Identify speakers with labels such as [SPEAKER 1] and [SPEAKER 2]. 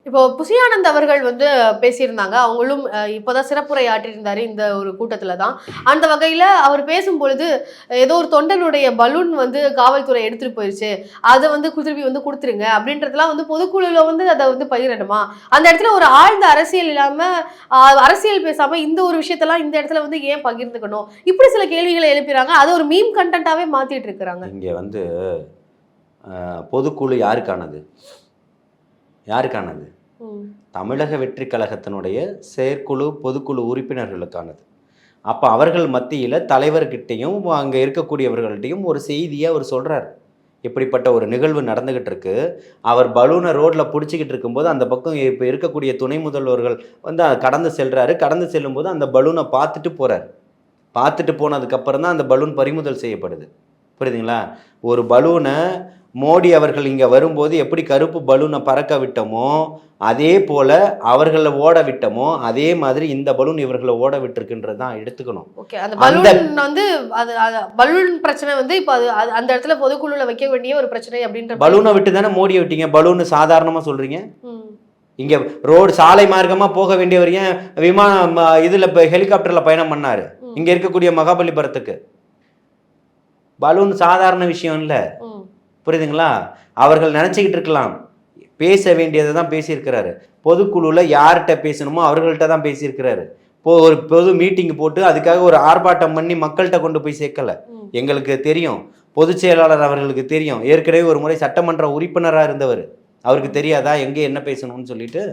[SPEAKER 1] இப்போ புசியானந்த் அவர்கள் வந்து பேசியிருந்தாங்க. அவங்களும் இப்போதான் சிறப்புரை ஆற்றியிருந்தாரு இந்த ஒரு கூட்டத்துல தான். அந்த வகையில அவர் பேசும்பொழுது, ஏதோ ஒரு தொண்டனுடைய பலூன் வந்து காவல்துறை எடுத்துட்டு போயிருச்சு. அத வந்து திருப்பி வந்து குடுத்துருங்க அப்படின்றதெல்லாம் வந்து பொதுக்குழுல வந்து அத வந்து பகிரணுமா? அந்த இடத்துல ஒரு ஆழ்ந்த அரசியல் இல்லாம, அரசியல் பேசாம இந்த ஒரு விஷயத்தெல்லாம் இந்த இடத்துல வந்து ஏன் பகிர்ந்துக்கணும்? இப்படி சில கேள்விகளை எழுப்புறாங்க. அது ஒரு மீம் கன்டென்ட்டாவே மாத்திட்டு இருக்கிறாங்க.
[SPEAKER 2] இங்க வந்து பொதுக்குழு யாருக்கானது? யாருக்கானது? தமிழக வெற்றி கழகத்தினுடைய செயற்குழு பொதுக்குழு உறுப்பினர்களுக்கானது. அப்போ அவர்கள் மத்தியில் தலைவர்கிட்டையும் அங்கே இருக்கக்கூடியவர்கள்ட்டையும் ஒரு செய்தியை அவர் சொல்கிறார். இப்படிப்பட்ட ஒரு நிகழ்வு நடந்துகிட்டு இருக்கு. அவர் பலூனை ரோட்டில் பிடிச்சிக்கிட்டு இருக்கும்போது அந்த பக்கம் இப்போ இருக்கக்கூடிய துணை முதல்வர்கள் வந்து கடந்து செல்கிறாரு. கடந்து செல்லும்போது அந்த பலூனை பார்த்துட்டு போகிறார். பார்த்துட்டு போனதுக்கப்புறம் தான் அந்த பலூன் பறிமுதல் செய்யப்படுது. புரியுதுங்களா? ஒரு பலூனை மோடி அவர்கள் இங்கே வரும்போது எப்படி கருப்பு பலூனை பறக்க விட்டோமோ, அதே போல் அவர்களை ஓட விட்டோமோ, அதே மாதிரி இந்த பலூன் இவர்களை ஓட விட்டுருக்குன்றது தான் எடுத்துக்கணும்.
[SPEAKER 1] ஓகே, அந்த பலூன் வந்து பலூன் பிரச்சனை வந்து இப்போ அந்த இடத்துல பொதுக்குழுல வைக்க வேண்டிய ஒரு பிரச்சனை அப்படின்ற.
[SPEAKER 2] பலூனை விட்டு தானே மோடியை விட்டீங்க. பலூன் சாதாரணமாக சொல்கிறீங்க. இங்கே ரோடு சாலை மார்க்கமாக போக வேண்டியவர் ஏன் இதில் இப்போ ஹெலிகாப்டரில் பயணம் பண்ணார் இங்கே இருக்கக்கூடிய மகாபலிபுரத்துக்கு? பலூன் சாதாரண விஷயம் இல்லை. புரியுதுங்களா? அவர்கள் நினச்சிக்கிட்டு இருக்கலாம் பேச வேண்டியதை தான் பேசியிருக்கிறாரு. பொதுக்குழுவில் யார்கிட்ட பேசணுமோ அவர்கள்ட்ட தான் பேசியிருக்கிறாரு. ஒரு பொது மீட்டிங் போட்டு அதுக்காக ஒரு ஆர்ப்பாட்டம் பண்ணி மக்கள்கிட்ட கொண்டு போய் சேர்க்கலை. எங்களுக்கு தெரியும், பொதுச் செயலாளர் அவர்களுக்கு தெரியும். ஏற்கனவே ஒரு முறை சட்டமன்ற உறுப்பினராக இருந்தவர். அவருக்கு தெரியாதா எங்கே என்ன பேசணும்னு சொல்லிட்டு?